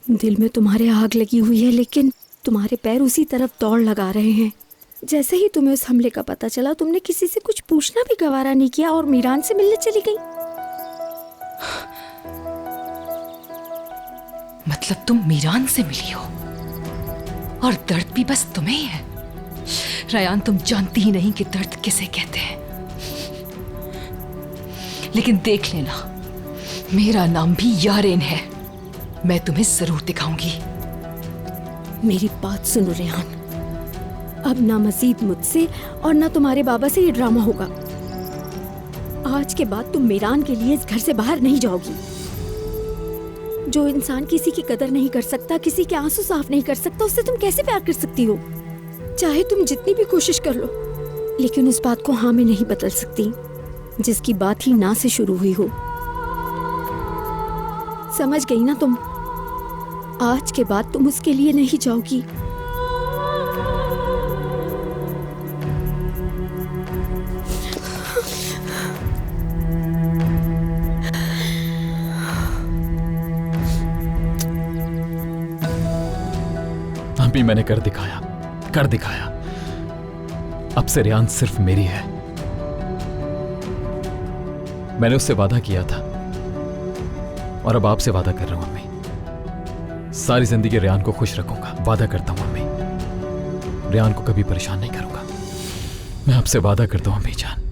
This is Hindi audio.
दिल में तुम्हारे आग लगी हुई है, लेकिन तुम्हारे पैर उसी तरफ दौड़ लगा रहे हैं। जैसे ही तुम्हें उस हमले का पता चला, तुमने किसी से कुछ पूछना भी गवारा नहीं किया और मीरान से मिलने चली गई। मतलब तुम मीरान से मिली हो और दर्द भी बस तुम्हें ही है? रयान, तुम जानती ही नहीं कि दर्द किसे कहते हैं। लेकिन देख लेना, मेरा नाम भी यारेन है। मैं तुम्हें जरूर दिखाऊंगी। मेरी बात सुनो रेहान, अब ना मजीद मुझसे और ना तुम्हारे बाबा से ये ड्रामा होगा। आज के बाद तुम मीरान के लिए इस घर से बाहर नहीं जाओगी। जो इंसान किसी की कदर नहीं कर सकता, किसी के आंसू साफ नहीं कर सकता, उससे तुम कैसे प्यार कर सकती हो? चाहे तुम जितनी भी कोशिश कर लो, लेकिन उस बात को हाँ में नहीं बदल सकती जिसकी बात ही ना से शुरू हुई हो। समझ गई ना तुम? आज के बाद तुम उसके लिए नहीं जाओगी। अभी मैंने कर दिखाया। अब से रेहान सिर्फ मेरी है। मैंने उससे वादा किया था और अब आपसे वादा कर रहा हूं अम्मी। सारी जिंदगी रेहान को खुश रखूंगा। वादा करता हूं अम्मी, रेहान को कभी परेशान नहीं करूंगा। मैं आपसे वादा करता हूं अम्मी जान।